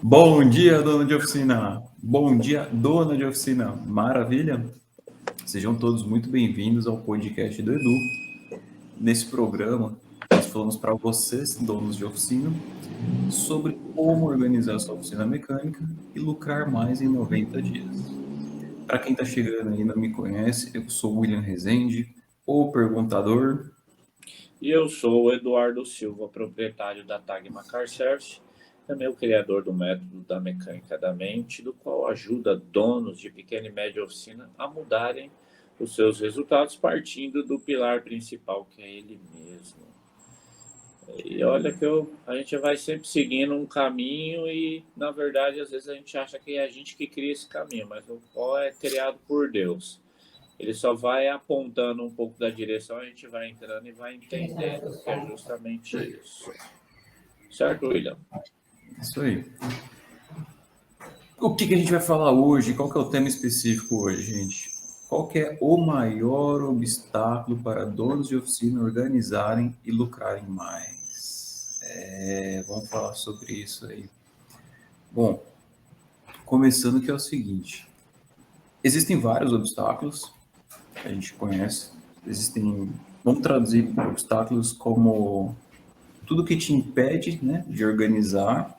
Bom dia, dono de oficina. Bom dia, dona de oficina. Maravilha? Sejam todos muito bem-vindos ao podcast do Edu. Nesse programa, nós falamos para vocês, donos de oficina, sobre como organizar sua oficina mecânica e lucrar mais em 90 dias. Para quem está chegando aí e não me conhece, eu sou o William Rezende, o perguntador. E eu sou o Eduardo Silva, proprietário da Tagma Car Service, também o criador do método da mecânica da mente, do qual ajuda donos de pequena e média oficina a mudarem os seus resultados partindo do pilar principal, que é ele mesmo. E olha que a gente vai sempre seguindo um caminho e, na verdade, às vezes a gente acha que é a gente que cria esse caminho, mas o qual é criado por Deus. Ele só vai apontando um pouco da direção, a gente vai entrando e vai entendendo que é justamente isso. Certo, William? Isso aí. O que a gente vai falar hoje? Qual que é o tema específico hoje, gente? Qual que é o maior obstáculo para donos de oficina organizarem e lucrarem mais? Vamos falar sobre isso aí. Bom, começando que é o seguinte. Existem vários obstáculos que a gente conhece. Vamos traduzir obstáculos como tudo que te impede, né, de organizar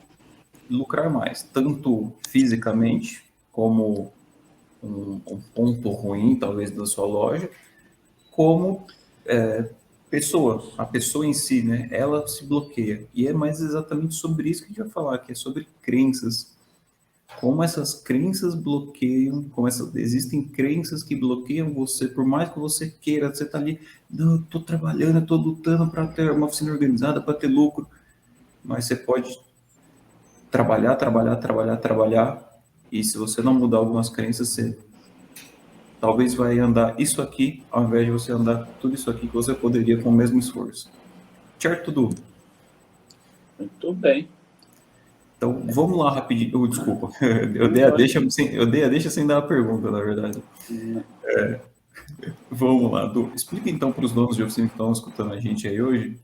e lucrar mais, tanto fisicamente como um ponto ruim, talvez, da sua loja, como a pessoa em si, né? Ela se bloqueia. E é mais exatamente sobre isso que a gente vai falar, que é sobre crenças. Como essas crenças bloqueiam, existem crenças que bloqueiam você, por mais que você queira, você tá ali, não, eu tô trabalhando, eu tô lutando para ter uma oficina organizada, para ter lucro, mas você pode trabalhar, e se você não mudar algumas crenças, você talvez vai andar isso aqui, ao invés de você andar tudo isso aqui que você poderia com o mesmo esforço. Certo, Dudu? Muito bem. Então, vamos lá rapidinho. Desculpa, eu dei a deixa sem dar a pergunta, na verdade. Vamos lá, Du. Explica então para os donos de oficina que estão escutando a gente aí hoje,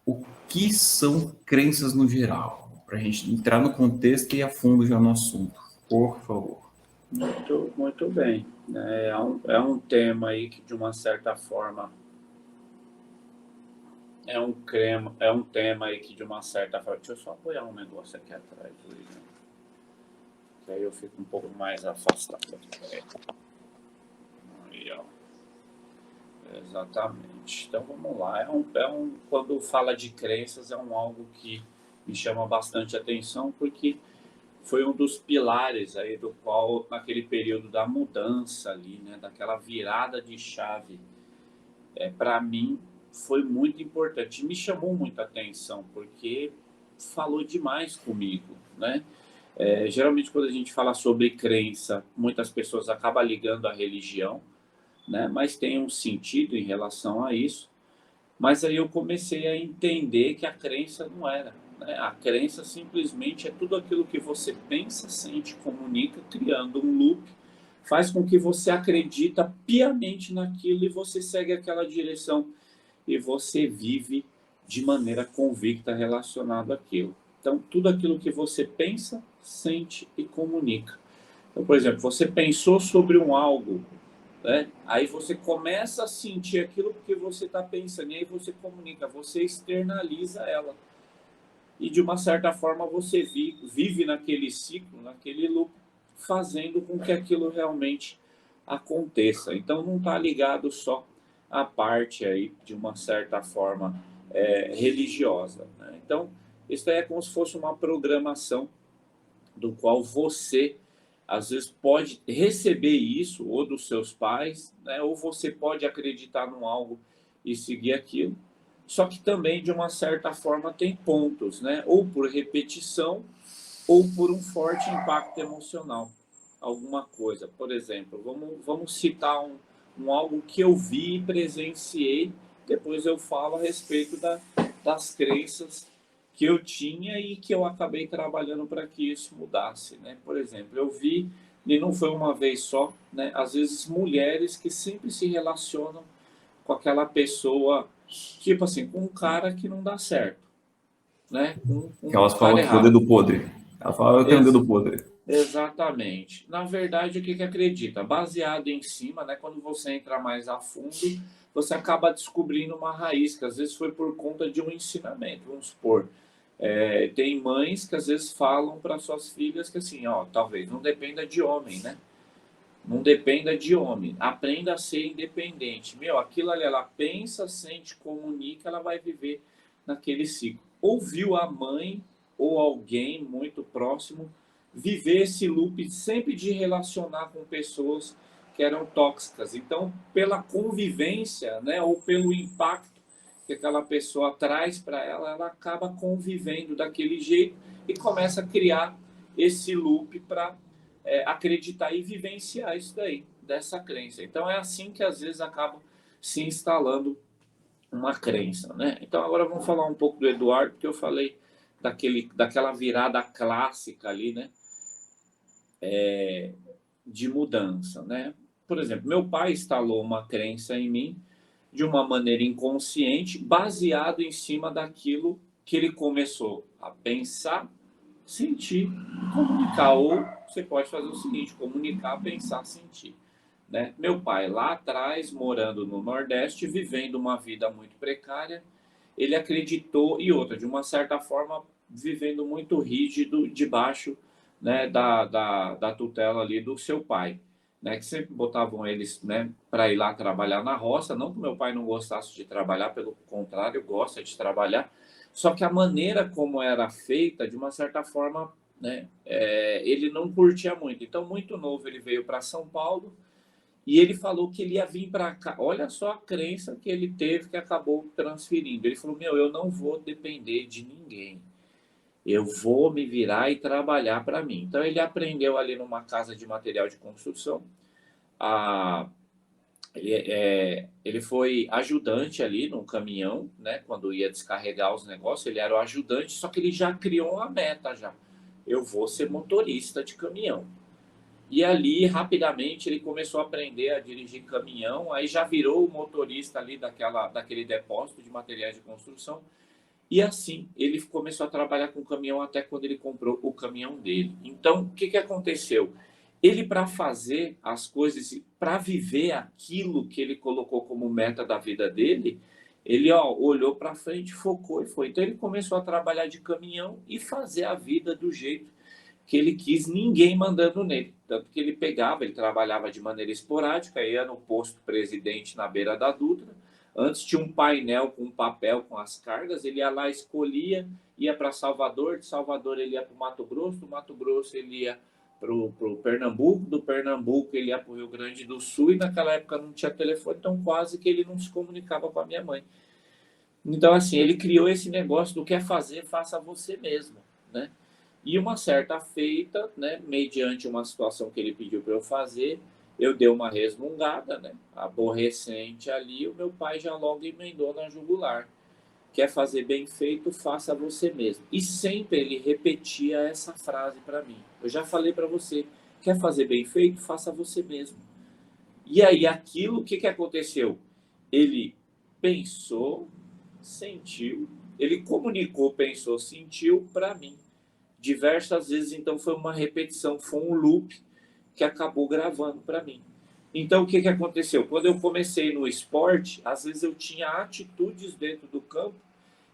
o que são crenças no geral, para a gente entrar no contexto e a fundo já no assunto. Por favor. Muito bem. É um tema aí que, de uma certa forma, é um tema aí que, de uma certa forma... Deixa eu só apoiar um negócio aqui atrás, William, que aí eu fico um pouco mais afastado aqui. Aí, ó. Exatamente. Então vamos lá. Quando fala de crenças, algo que me chama bastante atenção, porque foi um dos pilares aí do qual, naquele período da mudança ali, né, daquela virada de chave, para mim foi muito importante. Me chamou muita atenção, porque falou demais comigo, né? Geralmente quando a gente fala sobre crença, muitas pessoas acabam ligando à religião, né? Mas tem um sentido em relação a isso. Mas aí eu comecei a entender que a crença não era, né? A crença simplesmente é tudo aquilo que você pensa, sente, comunica, criando um loop, faz com que você acredita piamente naquilo e você segue aquela direção e você vive de maneira convicta relacionado àquilo. Então, tudo aquilo que você pensa, sente e comunica. Então, por exemplo, você pensou sobre um algo, né? Aí você começa a sentir aquilo porque você está pensando, e aí você comunica, você externaliza ela. E de uma certa forma você vive naquele ciclo, naquele loop, fazendo com que aquilo realmente aconteça. Então não está ligado só à parte aí, de uma certa forma, religiosa, né? Então, isso é como se fosse uma programação do qual você às vezes pode receber isso ou dos seus pais, né? Ou você pode acreditar num algo e seguir aquilo. Só que também, de uma certa forma, tem pontos, né? Ou por repetição ou por um forte impacto emocional. Alguma coisa. Por exemplo, vamos citar um algo que eu vi e presenciei, depois eu falo a respeito das crenças que eu tinha e que eu acabei trabalhando para que isso mudasse, né? Por exemplo, eu vi, e não foi uma vez só, né? Às vezes mulheres que sempre se relacionam com aquela pessoa, tipo assim, com um cara que não dá certo. né? Que elas cara falam que o errado. dedo podre. Ela fala, eu tenho um dedo podre. Exatamente. Na verdade, o que acredita? Baseado em cima, né? Quando você entra mais a fundo, você acaba descobrindo uma raiz, que às vezes foi por conta de um ensinamento. Vamos supor, tem mães que às vezes falam para suas filhas que assim, ó, talvez não dependa de homem, né? Não dependa de homem. Aprenda a ser independente. Meu, aquilo ali, ela pensa, sente, comunica, ela vai viver naquele ciclo. Ouviu a mãe ou alguém muito próximo viver esse loop sempre de relacionar com pessoas que eram tóxicas. Então, pela convivência, né, ou pelo impacto que aquela pessoa traz para ela, ela acaba convivendo daquele jeito e começa a criar esse loop para acreditar e vivenciar isso daí, dessa crença. Então é assim que às vezes acaba se instalando uma crença, né? Então agora vamos falar um pouco do Eduardo, porque eu falei daquela virada clássica ali, né? De mudança, né? Por exemplo, meu pai instalou uma crença em mim de uma maneira inconsciente, baseado em cima daquilo que ele começou a pensar, sentir e comunicar. Ou você pode fazer o seguinte: comunicar, pensar, sentir. Né? Meu pai, lá atrás, morando no Nordeste, vivendo uma vida muito precária, ele acreditou, e outra, de uma certa forma, vivendo muito rígido, debaixo, né, da tutela ali do seu pai. Né, que sempre botavam eles, né, para ir lá trabalhar na roça. Não que meu pai não gostasse de trabalhar, pelo contrário, gosta de trabalhar. Só que a maneira como era feita, de uma certa forma, né, ele não curtia muito. Então, muito novo, ele veio para São Paulo e ele falou que ele ia vir para cá. Olha só a crença que ele teve, que acabou transferindo. Ele falou: Meu, eu não vou depender de ninguém. Eu vou me virar e trabalhar para mim. Então, ele aprendeu ali numa casa de material de construção. A, ele foi ajudante ali no caminhão, né? Quando ia descarregar os negócios, ele era o ajudante, só que ele já criou uma meta já. Eu vou ser motorista de caminhão. E ali, rapidamente, ele começou a aprender a dirigir caminhão, aí já virou o motorista ali daquele depósito de materiais de construção. E assim, ele começou a trabalhar com caminhão até quando ele comprou o caminhão dele. Então, o que aconteceu? Ele, para fazer as coisas, para viver aquilo que ele colocou como meta da vida dele, ele olhou para frente, focou e foi. Então, ele começou a trabalhar de caminhão e fazer a vida do jeito que ele quis, ninguém mandando nele. Tanto que ele pegava, ele trabalhava de maneira esporádica, ia no posto Presidente na beira da Dutra. Antes tinha um painel com um papel com as cargas, ele ia lá, escolhia, ia para Salvador, de Salvador ele ia para o Mato Grosso, do Mato Grosso ele ia para o Pernambuco, do Pernambuco ele ia para o Rio Grande do Sul, e naquela época não tinha telefone, então quase que ele não se comunicava com a minha mãe. Então, assim, ele criou esse negócio do quer fazer, faça você mesmo, né? E uma certa feita, né, mediante uma situação que ele pediu para eu fazer, eu dei uma resmungada, né, aborrecente ali, o meu pai já logo emendou na jugular. Quer fazer bem feito, faça você mesmo. E sempre ele repetia essa frase para mim. Eu já falei para você, quer fazer bem feito, faça você mesmo. E aí aquilo, o que aconteceu? Ele pensou, sentiu, ele comunicou, pensou, sentiu para mim diversas vezes. Então foi uma repetição, foi um loop que acabou gravando para mim. Então o que aconteceu? Quando eu comecei no esporte, às vezes eu tinha atitudes dentro do campo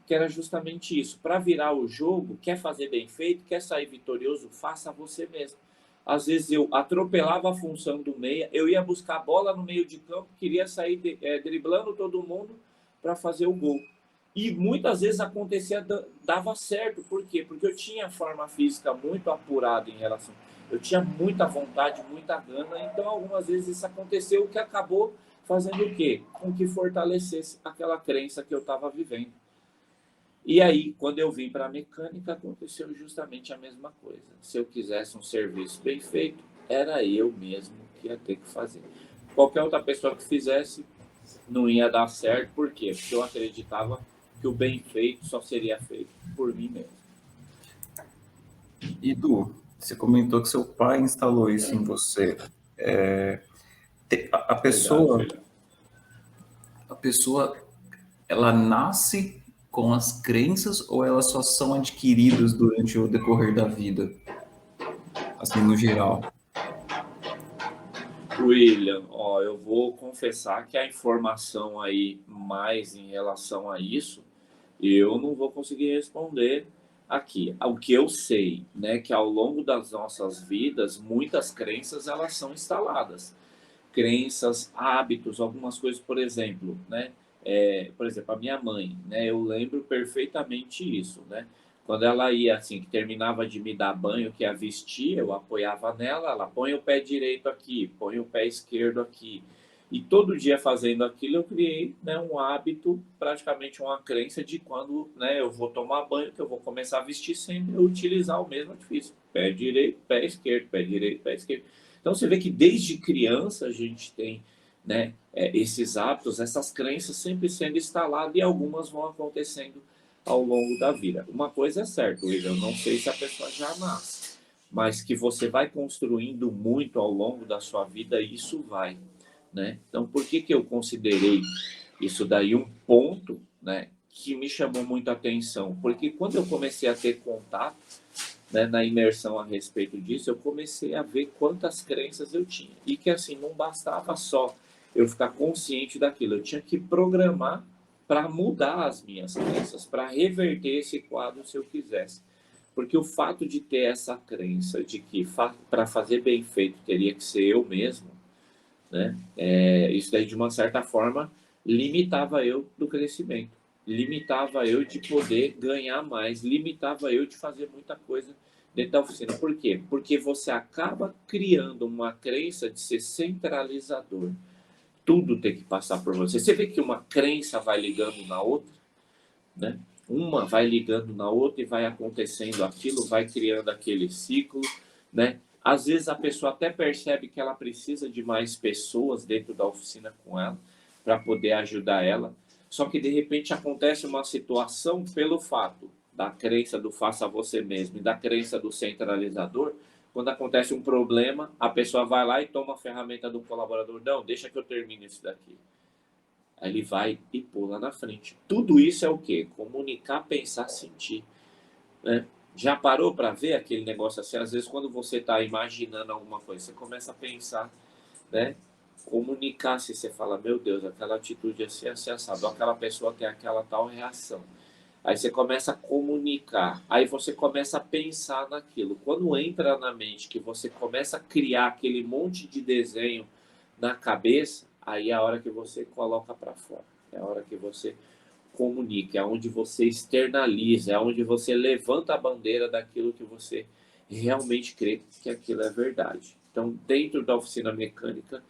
que era justamente isso. Para virar o jogo, quer fazer bem feito, quer sair vitorioso, faça você mesmo. Às vezes eu atropelava a função do meia, eu ia buscar a bola no meio de campo, queria sair driblando todo mundo para fazer o gol. E muitas vezes acontecia, dava certo. Por quê? Porque eu tinha forma física muito apurada em relação. Eu tinha muita vontade, muita gana. Então, algumas vezes isso aconteceu, o que acabou fazendo o quê? Com que fortalecesse aquela crença que eu estava vivendo. E aí, quando eu vim para a mecânica, aconteceu justamente a mesma coisa. Se eu quisesse um serviço bem feito, era eu mesmo que ia ter que fazer. Qualquer outra pessoa que fizesse, não ia dar certo. Por quê? Porque eu acreditava que o bem feito só seria feito por mim mesmo. E Du, você comentou que seu pai instalou isso em você. A pessoa, ela nasce com as crenças ou elas só são adquiridas durante o decorrer da vida? Assim, no geral. William, ó, eu vou confessar que a informação aí mais em relação a isso, eu não vou conseguir responder aqui. O que eu sei, né, que ao longo das nossas vidas, muitas crenças elas são instaladas. Crenças, hábitos, algumas coisas, por exemplo, né? Por exemplo, a minha mãe, né? Eu lembro perfeitamente isso, né? Quando ela ia, assim, que terminava de me dar banho, que a vestia, eu apoiava nela, ela põe o pé direito aqui, põe o pé esquerdo aqui. E todo dia fazendo aquilo, eu criei, né, um hábito, praticamente uma crença de quando, né, eu vou tomar banho, que eu vou começar a vestir, sempre utilizar o mesmo artifício. Pé direito, pé esquerdo, pé direito, pé esquerdo. Então você vê que desde criança a gente tem, né, esses hábitos, essas crenças sempre sendo instaladas e algumas vão acontecendo ao longo da vida. Uma coisa é certa, William, eu não sei se a pessoa já nasce, mas que você vai construindo muito ao longo da sua vida, isso vai, né? Então, por que eu considerei isso daí um ponto, né, que me chamou muito a atenção? Porque quando eu comecei a ter contato, né, na imersão a respeito disso, eu comecei a ver quantas crenças eu tinha. E que assim, não bastava só eu ficar consciente daquilo, eu tinha que programar para mudar as minhas crenças, para reverter esse quadro se eu quisesse. Porque o fato de ter essa crença de que para fazer bem feito teria que ser eu mesmo, né? Isso daí, de uma certa forma, limitava eu do crescimento, limitava eu de poder ganhar mais, limitava eu de fazer muita coisa dentro da oficina. Por quê? Porque você acaba criando uma crença de ser centralizador. Tudo tem que passar por você. Você vê que uma crença vai ligando na outra, né? Uma vai ligando na outra e vai acontecendo aquilo, vai criando aquele ciclo, né? Às vezes a pessoa até percebe que ela precisa de mais pessoas dentro da oficina com ela para poder ajudar ela. Só que de repente acontece uma situação pelo fato da crença do faça você mesmo e da crença do centralizador. Quando acontece um problema, a pessoa vai lá e toma a ferramenta do colaborador. Não, deixa que eu termine isso daqui. Aí ele vai e pula na frente. Tudo isso é o quê? Comunicar, pensar, sentir, né? Já parou para ver aquele negócio assim? Às vezes, quando você está imaginando alguma coisa, você começa a pensar, né? Comunicar, se você fala, meu Deus, aquela atitude assim, assim, assado, aquela pessoa tem aquela tal reação. Aí você começa a comunicar, aí você começa a pensar naquilo. Quando entra na mente que você começa a criar aquele monte de desenho na cabeça, aí é a hora que você coloca para fora. É a hora que você comunica, é onde você externaliza, é onde você levanta a bandeira daquilo que você realmente crê que aquilo é verdade. Então, dentro da oficina mecânica,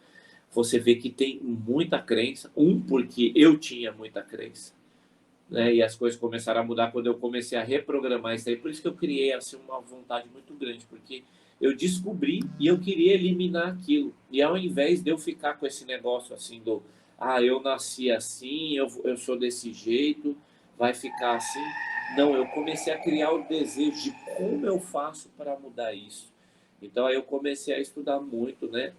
você vê que tem muita crença. Porque eu tinha muita crença, né? E as coisas começaram a mudar quando eu comecei a reprogramar isso aí. Por isso que eu criei assim, uma vontade muito grande, porque eu descobri e eu queria eliminar aquilo. E ao invés de eu ficar com esse negócio assim do eu nasci assim, eu sou desse jeito, vai ficar assim. Não, eu comecei a criar o desejo de como eu faço para mudar isso. Então aí eu comecei a estudar muito, né,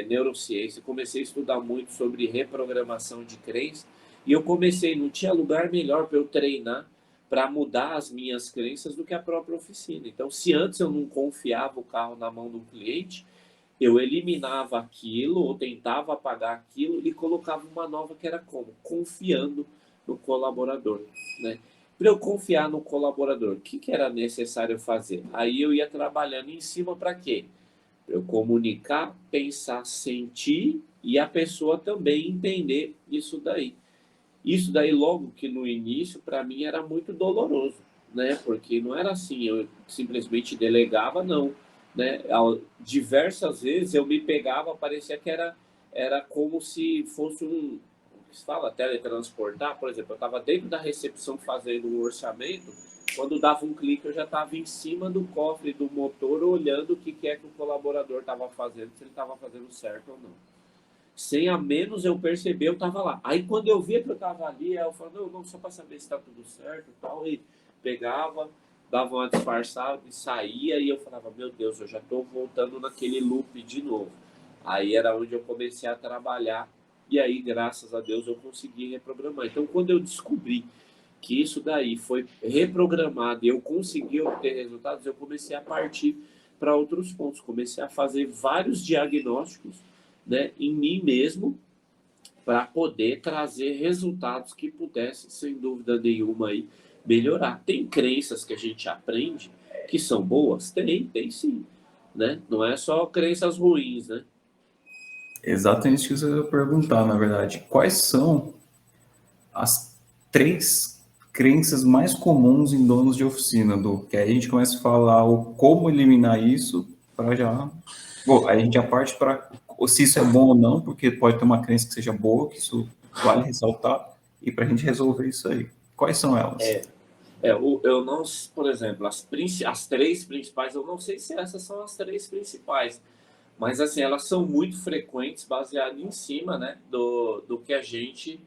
neurociência, comecei a estudar muito sobre reprogramação de crença, e eu comecei, não tinha lugar melhor para eu treinar, para mudar as minhas crenças do que a própria oficina. Então, se antes eu não confiava o carro na mão do cliente, eu eliminava aquilo ou tentava apagar aquilo e colocava uma nova que era como? Confiando no colaborador, né? Para eu confiar no colaborador, o que era necessário fazer? Aí eu ia trabalhando em cima para quê? Para eu comunicar, pensar, sentir e a pessoa também entender isso daí. Isso daí, logo que no início, para mim era muito doloroso, né? Porque não era assim, eu simplesmente delegava, não, né? Diversas vezes eu me pegava, parecia que era como se fosse o que se fala, teletransportar. Por exemplo, eu estava dentro da recepção fazendo um orçamento, quando dava um clique eu já estava em cima do cofre do motor olhando o que é que o colaborador estava fazendo, se ele estava fazendo certo ou não. Sem a menos eu perceber, eu estava lá. Aí quando eu via que eu estava ali, eu falava, não, só para saber se está tudo certo e tal. E pegava, dava uma disfarçada e saía. E eu falava, meu Deus, eu já estou voltando naquele loop de novo. Aí era onde eu comecei a trabalhar. E aí, graças a Deus, eu consegui reprogramar. Então, quando eu descobri que isso daí foi reprogramado e eu consegui obter resultados, eu comecei a partir para outros pontos. Comecei a fazer vários diagnósticos, né, em mim mesmo, para poder trazer resultados que pudessem, sem dúvida nenhuma, aí, melhorar. Tem crenças que a gente aprende que são boas? Tem sim. Né? Não é só crenças ruins, né? Exatamente isso que eu ia perguntar, na verdade. Quais são as 3 crenças mais comuns em donos de oficina, do que aí a gente começa a falar o como eliminar isso para já. Bom, aí a gente já parte para se isso é bom ou não, porque pode ter uma crença que seja boa, que isso vale ressaltar, e para a gente resolver isso aí. Quais são elas? Eu não, por exemplo, as 3 principais, eu não sei se essas são as 3 principais, mas assim, elas são muito frequentes, baseado em cima, né, do que a gente,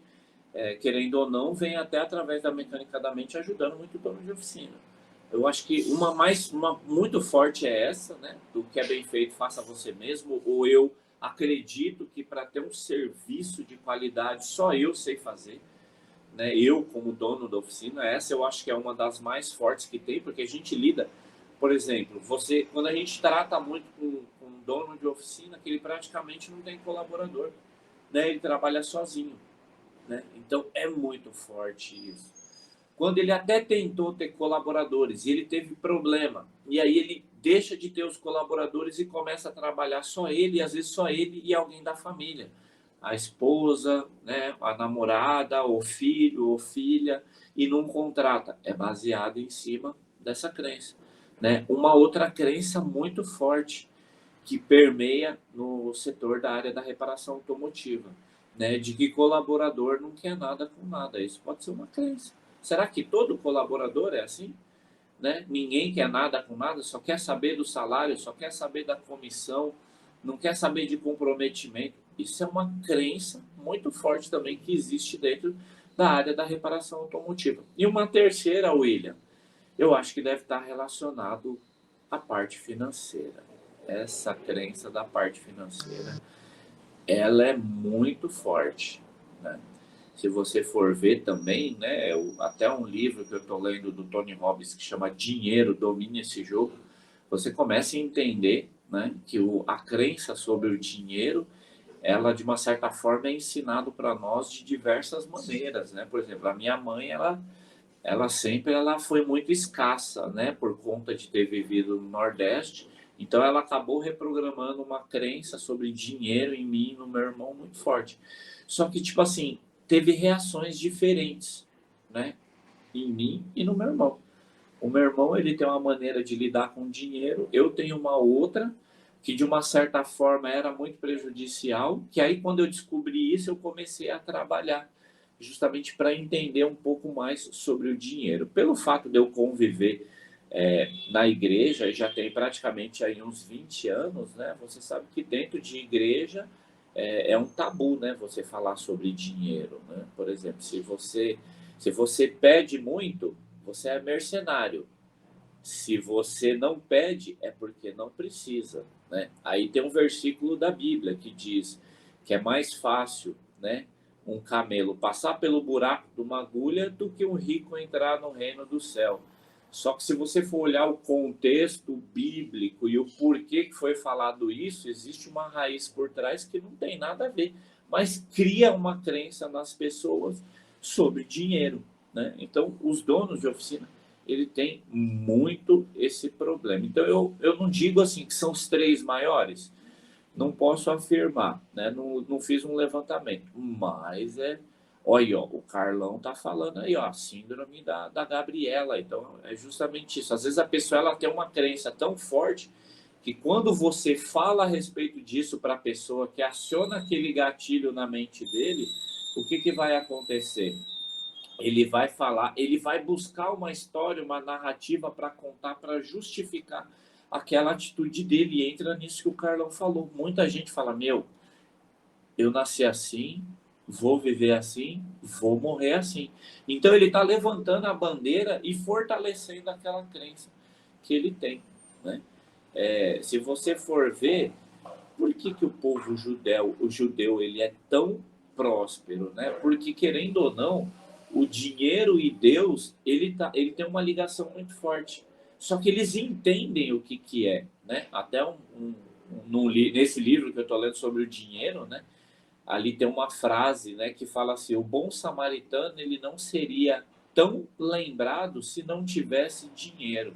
querendo ou não, vem até através da mecânica da mente ajudando muito o dono de oficina. Eu acho que uma muito forte é essa, né, do que é bem feito, faça você mesmo, ou eu acredito que para ter um serviço de qualidade só eu sei fazer, né? Eu, como dono da oficina, essa eu acho que é uma das mais fortes que tem, porque a gente lida, por exemplo, quando a gente trata muito com um dono de oficina, que ele praticamente não tem colaborador, né? Ele trabalha sozinho, né? Então é muito forte isso. Quando ele até tentou ter colaboradores e ele teve problema, e aí ele deixa de ter os colaboradores e começa a trabalhar só ele, e às vezes só ele e alguém da família. A esposa, né, a namorada, o filho ou filha, e não contrata. É baseado em cima dessa crença. Né? Uma outra crença muito forte que permeia no setor da área da reparação automotiva, né? De que colaborador não quer nada com nada. Isso pode ser uma crença. Será que todo colaborador é assim? Né? Ninguém quer nada com nada, só quer saber do salário, só quer saber da comissão, não quer saber de comprometimento. Isso é uma crença muito forte também que existe dentro da área da reparação automotiva. E uma terceira, William, eu acho que deve estar relacionado à parte financeira. Essa crença da parte financeira, ela é muito forte, né? Se você for ver também, né, até um livro que eu estou lendo do Tony Robbins que chama Dinheiro, Domine esse Jogo, você começa a entender, né, que a crença sobre o dinheiro, ela de uma certa forma é ensinado para nós de diversas maneiras, né? Por exemplo, a minha mãe, ela foi muito escassa, né, por conta de ter vivido no Nordeste. Então ela acabou reprogramando uma crença sobre dinheiro em mim e no meu irmão muito forte. Só que tipo assim, teve reações diferentes, né, em mim e no meu irmão. O meu irmão, ele tem uma maneira de lidar com dinheiro, eu tenho uma outra que de uma certa forma era muito prejudicial, que aí quando eu descobri isso, eu comecei a trabalhar justamente para entender um pouco mais sobre o dinheiro. Pelo fato de eu conviver na igreja, já tem praticamente aí uns 20 anos, né? Você sabe que dentro de igreja é um tabu, né? Você falar sobre dinheiro, né? Por exemplo, se você pede muito, você é mercenário. Se você não pede, é porque não precisa, né? Aí tem um versículo da Bíblia que diz que é mais fácil, né, um camelo passar pelo buraco de uma agulha do que um rico entrar no reino do céu. Só que se você for olhar o contexto bíblico e o porquê que foi falado isso, existe uma raiz por trás que não tem nada a ver, mas cria uma crença nas pessoas sobre dinheiro, né? Então, os donos de oficina, ele tem muito esse problema. Então, eu não digo assim que são os 3 maiores, não posso afirmar, né? Não fiz um levantamento, mas olha, ó, o Carlão tá falando aí, ó, a síndrome da Gabriela. Então, é justamente isso. Às vezes a pessoa ela tem uma crença tão forte que quando você fala a respeito disso para a pessoa, que aciona aquele gatilho na mente dele, o que vai acontecer? Ele vai falar, ele vai buscar uma história, uma narrativa para contar, para justificar aquela atitude dele. E entra nisso que o Carlão falou. Muita gente fala, meu, eu nasci assim, vou viver assim, vou morrer assim. Então ele está levantando a bandeira e fortalecendo aquela crença que ele tem, né? Se você for ver, por que o povo judeu, ele é tão próspero, né? Porque querendo ou não, o dinheiro e Deus, ele tem uma ligação muito forte. Só que eles entendem o que é, né? Até nesse livro que eu estou lendo sobre o dinheiro, né? Ali tem uma frase, né, que fala assim: o bom samaritano ele não seria tão lembrado se não tivesse dinheiro.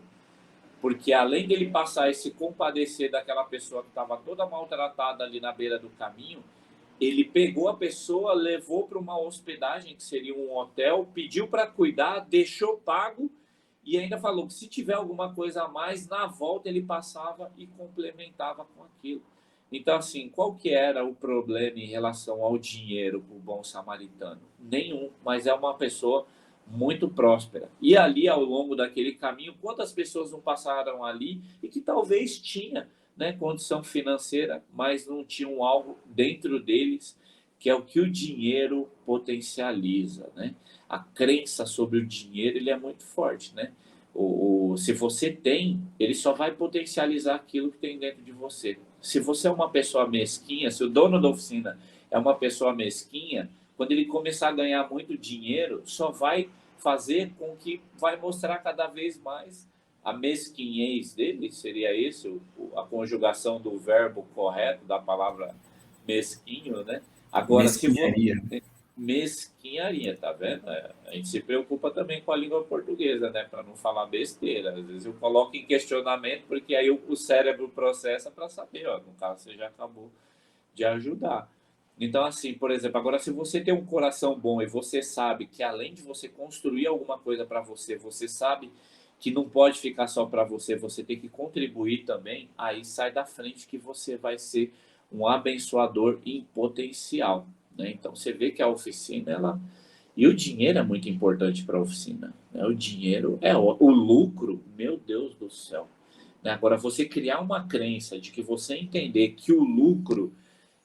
Porque além dele passar e se compadecer daquela pessoa que estava toda maltratada ali na beira do caminho, ele pegou a pessoa, levou para uma hospedagem, que seria um hotel, pediu para cuidar, deixou pago e ainda falou que se tiver alguma coisa a mais, na volta ele passava e complementava com aquilo. Então, assim, qual que era o problema em relação ao dinheiro para o bom samaritano? Nenhum, mas é uma pessoa muito próspera. E ali, ao longo daquele caminho, quantas pessoas não passaram ali e que talvez tinha, né, condição financeira, mas não tinham algo dentro deles, que é o que o dinheiro potencializa, né? A crença sobre o dinheiro, ele é muito forte, né? Se você tem, ele só vai potencializar aquilo que tem dentro de você. Se você é uma pessoa mesquinha, se o dono da oficina é uma pessoa mesquinha, quando ele começar a ganhar muito dinheiro, só vai fazer com que vai mostrar cada vez mais a mesquinhez dele, seria esse a conjugação do verbo correto da palavra mesquinho, né? Agora, se for Mesquinharia. mesquinharia, tá vendo? A gente se preocupa também com a língua portuguesa, né? Para não falar besteira. Às vezes eu coloco em questionamento, porque aí o cérebro processa para saber, ó, no caso você já acabou de ajudar. Então, assim, por exemplo, agora se você tem um coração bom e você sabe que além de você construir alguma coisa para você, você sabe que não pode ficar só para você, você tem que contribuir também, aí sai da frente que você vai ser um abençoador em potencial, né? Então, você vê que a oficina, ela... E o dinheiro é muito importante para a oficina, né? O dinheiro é o lucro, meu Deus do céu. Né? Agora, você criar uma crença de que você entender que o lucro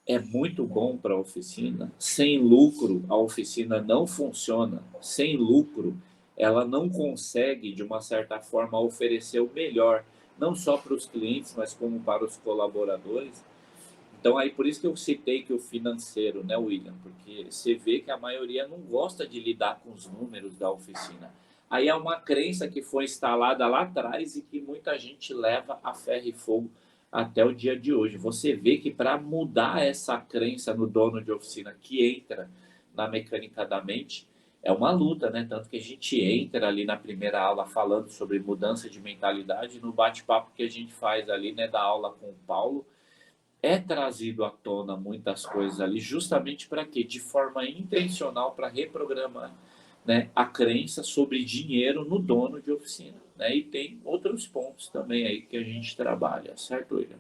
é muito bom para a oficina. Sem lucro, a oficina não funciona. Sem lucro, ela não consegue, de uma certa forma, oferecer o melhor, não só para os clientes, mas como para os colaboradores. Então, aí por isso que eu citei que o financeiro, né, William? Porque você vê que a maioria não gosta de lidar com os números da oficina. Aí é uma crença que foi instalada lá atrás e que muita gente leva a ferro e fogo até o dia de hoje. Você vê que para mudar essa crença no dono de oficina que entra na mecânica da mente, é uma luta, né? Tanto que a gente entra ali na primeira aula falando sobre mudança de mentalidade, no bate-papo que a gente faz ali, né, da aula com o Paulo, é trazido à tona muitas coisas ali, justamente para quê? De forma intencional, para reprogramar, né, a crença sobre dinheiro no dono de oficina. Né? E tem outros pontos também aí que a gente trabalha, certo, William?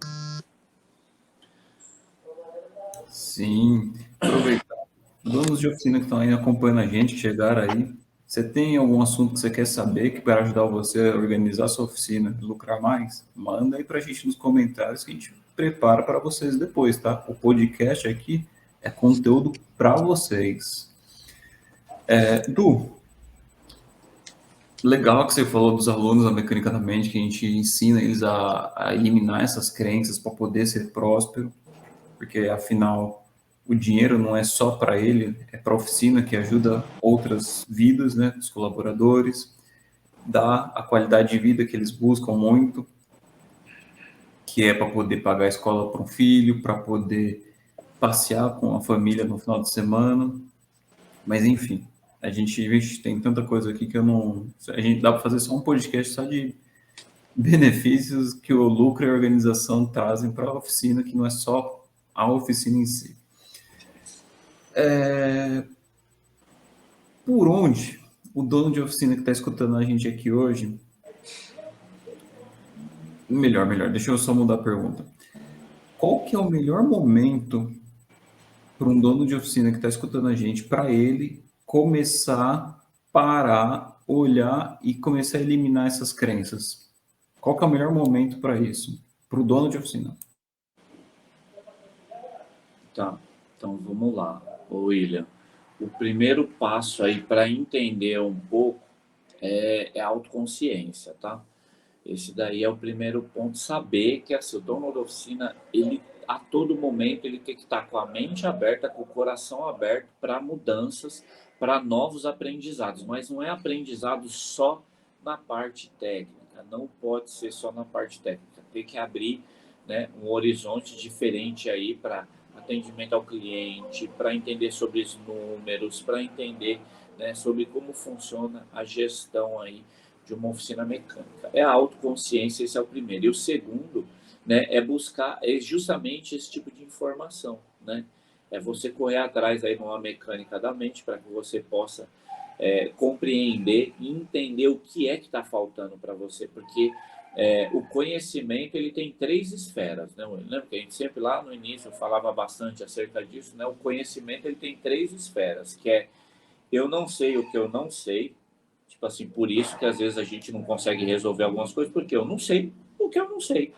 Sim. Aproveitar. Donos de oficina que estão aí acompanhando a gente, que chegaram aí. Você tem algum assunto que você quer saber que para ajudar você a organizar sua oficina e lucrar mais? Manda aí para a gente nos comentários que a gente prepara para vocês depois, tá? O podcast aqui é conteúdo para vocês. Du, legal que você falou dos alunos da mecânica da mente, que a gente ensina eles a eliminar essas crenças para poder ser próspero, porque afinal o dinheiro não é só para ele, é para a oficina que ajuda outras vidas, né, dos colaboradores, dá a qualidade de vida que eles buscam muito, que é para poder pagar a escola para um filho, para poder passear com a família no final de semana, mas enfim, a gente tem tanta coisa aqui que eu não, a gente dá para fazer só um podcast só de benefícios que o lucro e a organização trazem para a oficina, que não é só a oficina em si. Por onde o dono de oficina que está escutando a gente aqui hoje... Melhor, deixa eu só mudar a pergunta. Qual que é o melhor momento para um dono de oficina que está escutando a gente, para ele começar, parar, olhar e começar a eliminar essas crenças? Qual que é o melhor momento para isso? Para o dono de oficina. Tá, então vamos lá, William. O primeiro passo aí para entender um pouco é a autoconsciência, tá? Esse daí é o primeiro ponto, saber que assim, o dono da oficina, ele a todo momento ele tem que estar com a mente aberta, com o coração aberto para mudanças, para novos aprendizados, mas não é aprendizado só na parte técnica, não pode ser só na parte técnica, tem que abrir, né, um horizonte diferente aí para atendimento ao cliente, para entender sobre os números, para entender, né, sobre como funciona a gestão aí de uma oficina mecânica. É a autoconsciência, esse é o primeiro. E o segundo, né, é buscar justamente esse tipo de informação, né? É você correr atrás aí numa mecânica da mente para que você possa compreender e entender o que é que está faltando para você, porque o conhecimento ele tem três esferas, né? Lembra que a gente sempre lá no início falava bastante acerca disso, né? O conhecimento ele tem três esferas, que é eu não sei o que eu não sei, tipo assim, por isso que às vezes a gente não consegue resolver algumas coisas, porque eu não sei o que eu não sei.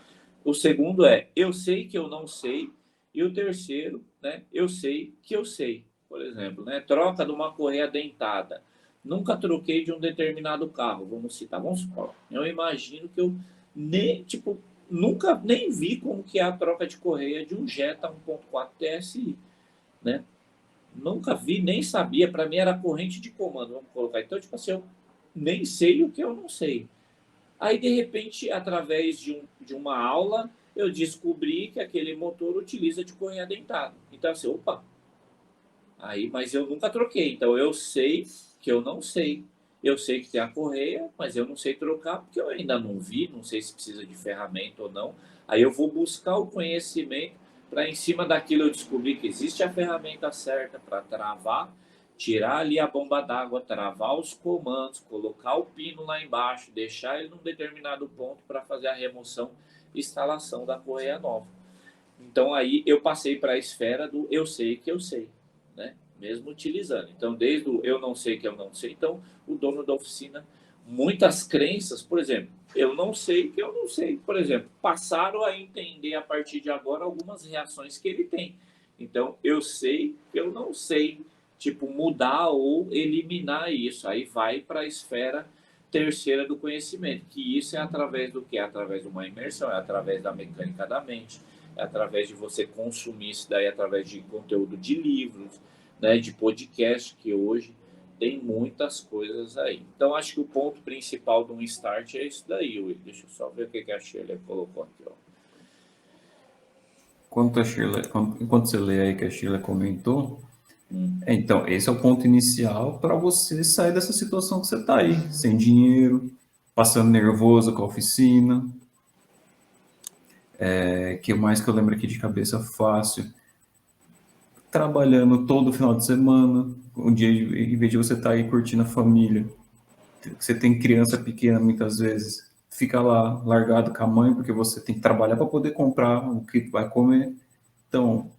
O segundo é eu sei que eu não sei, e o terceiro, né, eu sei que eu sei. Por exemplo, né, troca de uma correia dentada. Nunca troquei de um determinado carro, vamos citar, vamos supor. Eu imagino que eu nem, tipo, nunca nem vi como que é a troca de correia de um Jetta 1.4 TSI, né? Nunca vi, nem sabia. Para mim era corrente de comando, vamos colocar. Então, tipo assim, eu nem sei o que eu não sei. Aí, de repente, através de uma aula, eu descobri que aquele motor utiliza de correia dentada. Então, assim, opa, aí, mas eu nunca troquei. Então, eu sei que eu não sei. Eu sei que tem a correia, mas eu não sei trocar porque eu ainda não vi, não sei se precisa de ferramenta ou não. Aí eu vou buscar o conhecimento para, em cima daquilo, eu descobrir que existe a ferramenta certa para travar, tirar ali a bomba d'água, travar os comandos, colocar o pino lá embaixo, deixar ele num determinado ponto para fazer a remoção e instalação da correia nova. Então aí eu passei para a esfera do eu sei que eu sei, né? Mesmo utilizando. Então, desde o eu não sei que eu não sei, então o dono da oficina, muitas crenças, por exemplo, eu não sei que eu não sei, por exemplo, passaram a entender a partir de agora algumas reações que ele tem. Então, eu sei que eu não sei, tipo, mudar ou eliminar isso. Aí vai para a esfera terceira do conhecimento, que isso é através do que? É através de uma imersão, é através da mecânica da mente, é através de você consumir isso daí, através de conteúdo de livros, né, de podcast, que hoje tem muitas coisas aí. Então, acho que o ponto principal de um start é isso daí, Will. Deixa eu só ver o que a Shirley colocou aqui. Ó. Enquanto você lê aí que a Sheila comentou, então, esse é o ponto inicial para você sair dessa situação que você está aí, sem dinheiro, passando nervoso com a oficina. Que mais que eu lembro aqui de cabeça fácil? Trabalhando todo final de semana, um dia, em vez de você estar aí curtindo a família, você tem criança pequena muitas vezes, fica lá largado com a mãe, porque você tem que trabalhar para poder comprar o que vai comer. Então,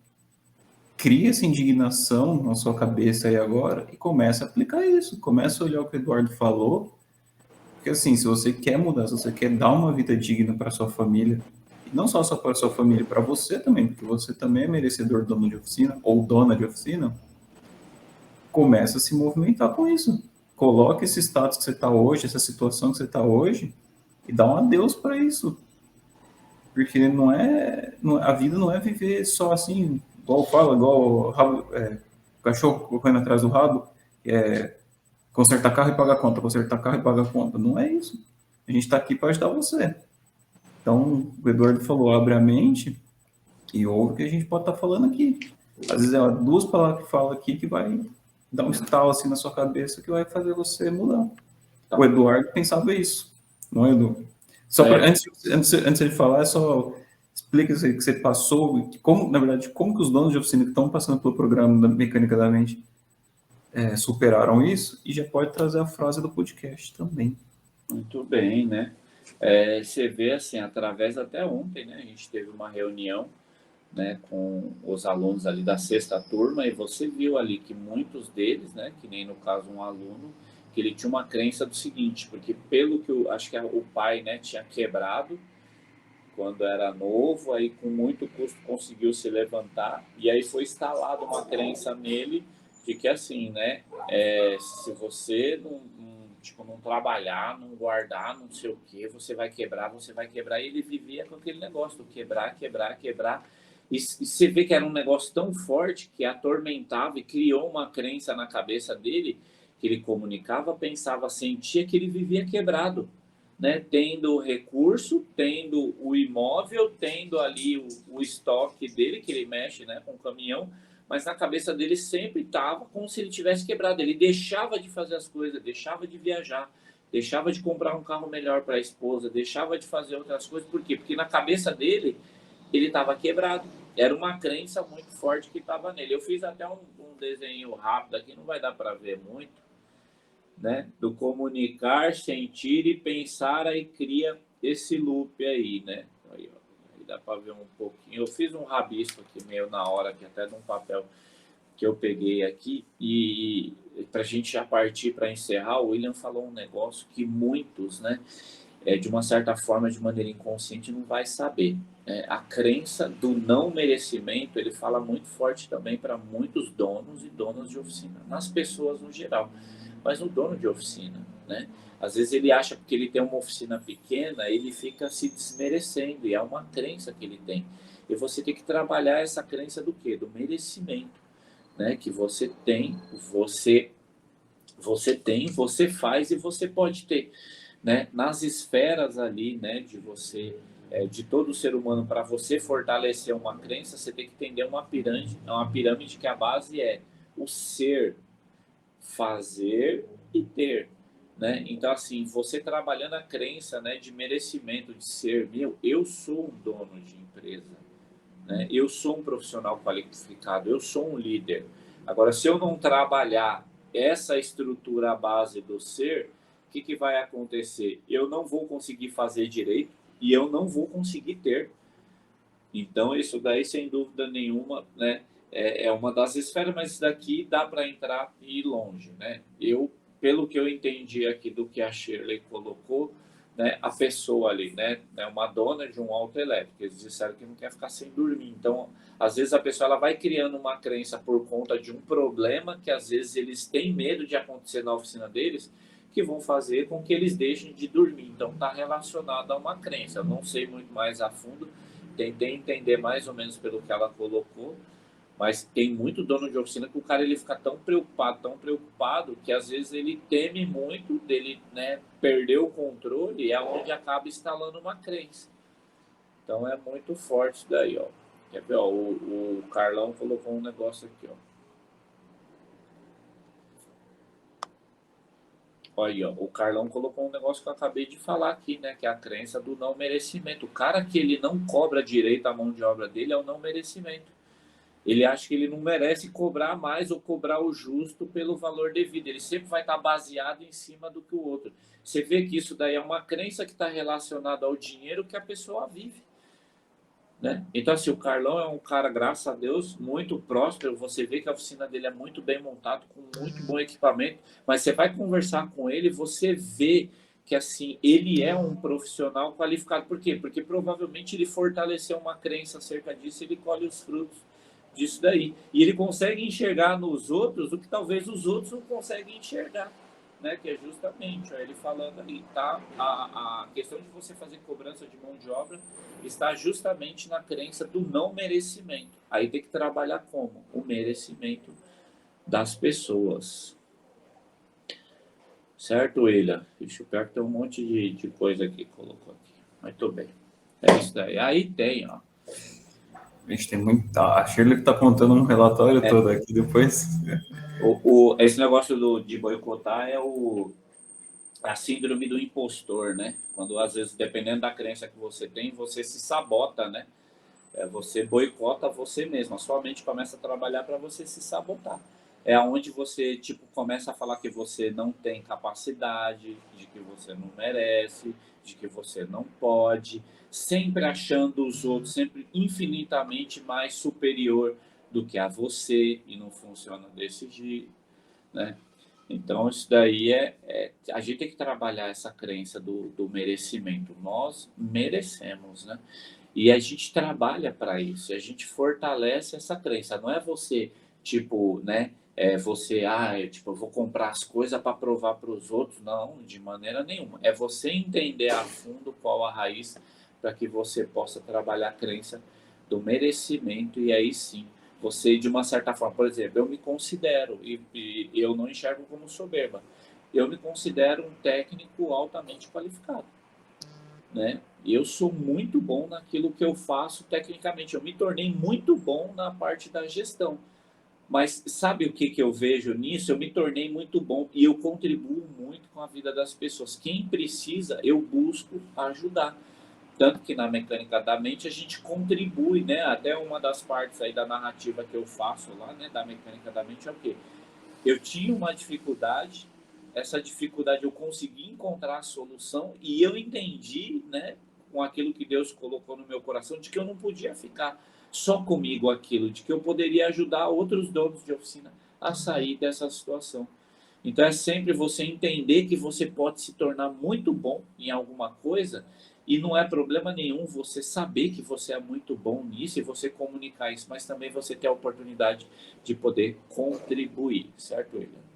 cria essa indignação na sua cabeça aí agora e começa a aplicar isso. Começa a olhar o que o Eduardo falou. Porque assim, se você quer mudar, se você quer dar uma vida digna para sua família, e não só para sua família, para você também, porque você também é merecedor dono de oficina ou dona de oficina, começa a se movimentar com isso. Coloque esse status que você está hoje, essa situação que você está hoje, e dá um adeus para isso. Porque a vida não é viver só assim, igual fala, igual o cachorro correndo atrás do rabo, consertar carro e pagar conta, consertar carro e pagar conta. Não é isso. A gente está aqui para ajudar você. Então, o Eduardo falou, abre a mente e ouve o que a gente pode estar falando aqui. Às vezes é duas palavras que fala aqui que vai dar um estalo assim na sua cabeça que vai fazer você mudar. O Eduardo pensava isso, não é, Edu? Só pra, antes de falar, só explica isso aí que você passou, como, na verdade, como que os donos de oficina que estão passando pelo programa da Mecânica da Mente superaram isso, e já pode trazer a frase do podcast também. Muito bem, né? Você vê assim, através até ontem, né? A gente teve uma reunião, né, com os alunos ali da sexta turma e você viu ali que muitos deles, né, que nem no caso um aluno, que ele tinha uma crença do seguinte, porque pelo que acho que o pai, né, tinha quebrado quando era novo, aí com muito custo conseguiu se levantar e aí foi instalada uma crença nele de que assim, né, se você tipo, não trabalhar, não guardar, não sei o que, você vai quebrar, e ele vivia com aquele negócio do quebrar, quebrar, quebrar. E você vê que era um negócio tão forte que atormentava e criou uma crença na cabeça dele, que ele comunicava, pensava, sentia que ele vivia quebrado, né? Tendo o recurso, tendo o imóvel, tendo ali o estoque dele, que ele mexe, né, com o caminhão, mas na cabeça dele sempre estava como se ele tivesse quebrado. Ele deixava de fazer as coisas, deixava de viajar, deixava de comprar um carro melhor para a esposa, deixava de fazer outras coisas. Por quê? Porque na cabeça dele, ele estava quebrado. Era uma crença muito forte que estava nele. Eu fiz até um desenho rápido aqui, não vai dar para ver muito, né? Do comunicar, sentir e pensar, aí cria esse loop aí, né? Aí, ó, aí dá para ver um pouquinho. Eu fiz um rabisco aqui meio na hora, aqui, até de um papel que eu peguei aqui, e para a gente já partir para encerrar, o William falou um negócio que muitos, né, de uma certa forma, de maneira inconsciente, não vai saber. A crença do não merecimento, ele fala muito forte também para muitos donos e donas de oficina, nas pessoas no geral, mas no dono de oficina, né? Às vezes ele acha que ele tem uma oficina pequena, ele fica se desmerecendo, e é uma crença que ele tem. E você tem que trabalhar essa crença do quê? Do merecimento, né? Que você tem, você faz e você pode ter, né? Nas esferas ali, né? De você, de todo ser humano, para você fortalecer uma crença, você tem que entender uma pirâmide que a base é o ser, fazer e ter, né? Então, assim, você trabalhando a crença, né, de merecimento, de ser, eu sou um dono de empresa, né? Eu sou um profissional qualificado, eu sou um líder. Agora, se eu não trabalhar essa estrutura à base do ser, o que vai acontecer? Eu não vou conseguir fazer direito e eu não vou conseguir ter. Então, isso daí, sem dúvida nenhuma, né, é uma das esferas, mas isso daqui dá para entrar e ir longe, né? Pelo que eu entendi aqui do que a Shirley colocou, né, a pessoa ali, né, uma dona de um auto elétrico, eles disseram que não quer ficar sem dormir. Então, às vezes a pessoa ela vai criando uma crença por conta de um problema que às vezes eles têm medo de acontecer na oficina deles, que vão fazer com que eles deixem de dormir. Então, está relacionado a uma crença. Eu não sei muito mais a fundo, tentei entender mais ou menos pelo que ela colocou, mas tem muito dono de oficina que o cara ele fica tão preocupado, que às vezes ele teme muito dele, né, perder o controle, e é onde acaba instalando uma crença. Então é muito forte isso daí, ó. Quer ver, ó, o Carlão colocou um negócio aqui, ó. Olha aí, ó, o Carlão colocou um negócio que eu acabei de falar aqui, né, que é a crença do não merecimento. O cara que ele não cobra direito a mão de obra dele é o não merecimento. Ele acha que ele não merece cobrar mais ou cobrar o justo pelo valor devido. Ele sempre vai estar baseado em cima do que o outro. Você vê que isso daí é uma crença que está relacionada ao dinheiro que a pessoa vive, né? Então, assim, o Carlão é um cara, graças a Deus, muito próspero. Você vê que a oficina dele é muito bem montada, com muito bom equipamento. Mas você vai conversar com ele, você vê que, assim, ele é um profissional qualificado. Por quê? Porque provavelmente ele fortaleceu uma crença acerca disso e ele colhe os frutos disso daí. E ele consegue enxergar nos outros o que talvez os outros não conseguem enxergar, né? Que é justamente, ó, ele falando ali, tá? A questão de você fazer cobrança de mão de obra está justamente na crença do não merecimento. Aí tem que trabalhar como? O merecimento das pessoas. Certo, William? Deixa eu ver que tem um monte de coisa aqui que colocou aqui. Mas tô bem. É isso daí. Aí tem, ó. A gente tem muito. A Shirley está apontando um relatório todo aqui depois. Esse negócio de boicotar é a síndrome do impostor, né? Quando, às vezes, dependendo da crença que você tem, você se sabota, né? Você boicota você mesmo. A sua mente começa a trabalhar para você se sabotar. É onde você, tipo, começa a falar que você não tem capacidade, de que você não merece, de que você não pode, sempre achando os outros sempre infinitamente mais superior do que a você, e não funciona desse jeito, né? Então, isso daí a gente tem que trabalhar essa crença do merecimento. Nós merecemos, né? E a gente trabalha para isso, a gente fortalece essa crença. Não é você, tipo, né? Eu vou comprar as coisas para provar para os outros. Não, de maneira nenhuma. É você entender a fundo qual a raiz para que você possa trabalhar a crença do merecimento, e aí sim, você, de uma certa forma, por exemplo, eu me considero, e eu não enxergo como soberba, eu me considero um técnico altamente qualificado, né? Eu sou muito bom naquilo que eu faço tecnicamente, eu me tornei muito bom na parte da gestão. Mas sabe o que eu vejo nisso? Eu me tornei muito bom e eu contribuo muito com a vida das pessoas. Quem precisa, eu busco ajudar. Tanto que na mecânica da mente a gente contribui, né? Até uma das partes aí da narrativa que eu faço lá, né, da mecânica da mente é o quê? Eu tinha uma dificuldade, essa dificuldade eu consegui encontrar a solução e eu entendi, né, com aquilo que Deus colocou no meu coração, de que eu não podia ficar só comigo aquilo, de que eu poderia ajudar outros donos de oficina a sair dessa situação. Então é sempre você entender que você pode se tornar muito bom em alguma coisa e não é problema nenhum você saber que você é muito bom nisso e você comunicar isso, mas também você ter a oportunidade de poder contribuir, certo, William?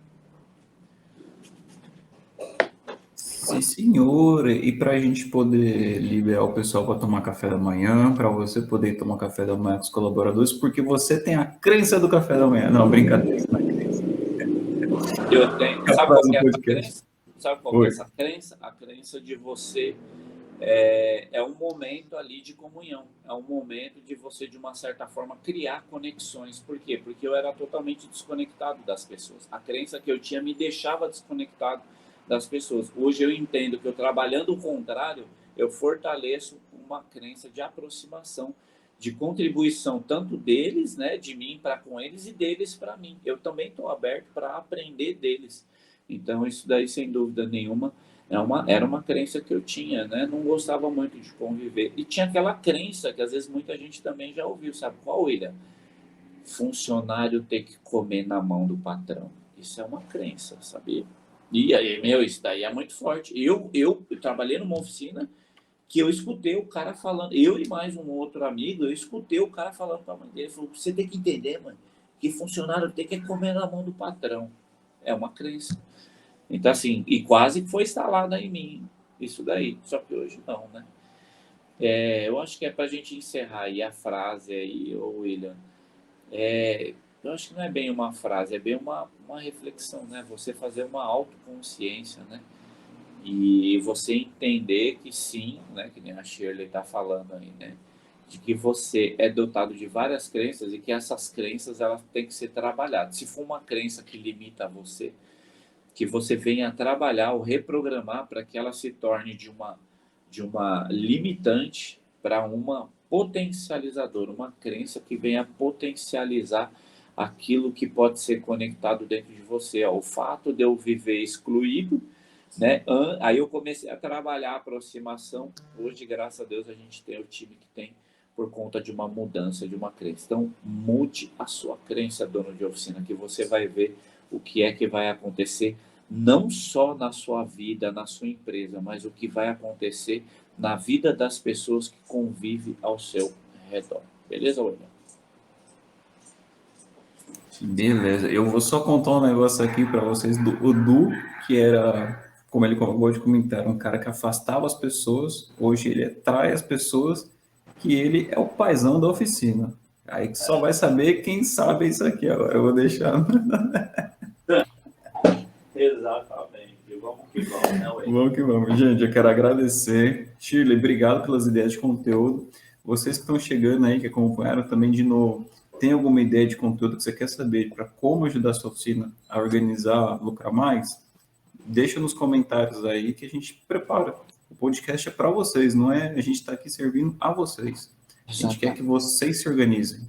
Sim, senhor. E para a gente poder liberar o pessoal para tomar café da manhã, para você poder tomar café da manhã com os colaboradores, porque você tem a crença do café da manhã. Não, brincadeira, isso não é crença. Eu tenho. Sabe Capaz qual do que é essa podcast. crença? Sabe qual que é Oi. essa crença? A crença de você é um momento ali de comunhão. É um momento de você, de uma certa forma, criar conexões. Por quê? Porque eu era totalmente desconectado das pessoas. A crença que eu tinha me deixava desconectado das pessoas. Hoje eu entendo que eu trabalhando o contrário, eu fortaleço uma crença de aproximação, de contribuição tanto deles, né, de mim para com eles e deles para mim. Eu também estou aberto para aprender deles. Então isso daí, sem dúvida nenhuma, era uma crença que eu tinha, né? Não gostava muito de conviver. E tinha aquela crença que às vezes muita gente também já ouviu, sabe qual, William? Funcionário ter que comer na mão do patrão. Isso é uma crença, sabia? E aí, meu, isso daí é muito forte. Eu trabalhei numa oficina que eu escutei o cara falando, eu e mais um outro amigo, eu escutei o cara falando para a mãe dele, falou, você tem que entender, mãe, que funcionário tem que comer na mão do patrão. É uma crença. Então, assim, e quase foi instalada em mim isso daí, só que hoje não, né? Eu acho que é para a gente encerrar aí a frase aí, ô William. Eu acho que não é bem uma frase, é bem uma reflexão, né? Você fazer uma autoconsciência, né? E você entender que sim, né? Que nem a Shirley está falando aí, né? De que você é dotado de várias crenças e que essas crenças elas têm que ser trabalhadas. Se for uma crença que limita você, que você venha trabalhar ou reprogramar para que ela se torne de uma limitante para uma potencializadora, uma crença que venha potencializar aquilo que pode ser conectado dentro de você. O fato de eu viver excluído, né? Aí eu comecei a trabalhar a aproximação. Hoje, graças a Deus, a gente tem o time que tem por conta de uma mudança de uma crença. Então, mude a sua crença, dono de oficina, que você vai ver o que é que vai acontecer, não só na sua vida, na sua empresa, mas o que vai acontecer na vida das pessoas que convivem ao seu redor. Beleza, William? Beleza. Eu vou só contar um negócio aqui para vocês do Du, que era, como ele acabou de comentar, um cara que afastava as pessoas. Hoje ele atrai as pessoas, que ele é o paizão da oficina. Aí só vai saber quem sabe isso aqui agora. Eu vou deixar. Exatamente. Vamos que vamos, né, William? Vamos que vamos, gente. Eu quero agradecer. Shirley, obrigado pelas ideias de conteúdo. Vocês que estão chegando aí, que acompanharam também de novo, tem alguma ideia de conteúdo que você quer saber para como ajudar a sua oficina a organizar, lucrar mais? Deixa nos comentários aí que a gente prepara. O podcast é para vocês, não é? A gente está aqui servindo a vocês. A gente quer que vocês se organizem.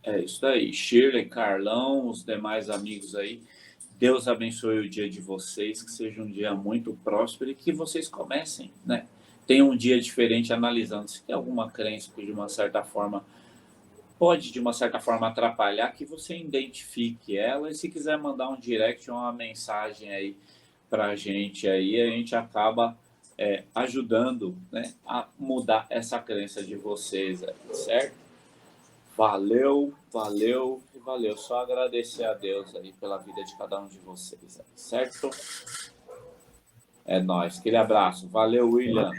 É isso aí. Shirley, Carlão, os demais amigos aí. Deus abençoe o dia de vocês, que seja um dia muito próspero e que vocês comecem, né? Tenham um dia diferente analisando se tem alguma crença que de uma certa forma pode de uma certa forma atrapalhar, que você identifique ela e se quiser mandar um direct ou uma mensagem aí para a gente aí, a gente acaba ajudando, né, a mudar essa crença de vocês aí, certo? Valeu, valeu e valeu. Só agradecer a Deus aí pela vida de cada um de vocês aí, certo? É nóis. Aquele abraço. Valeu, William.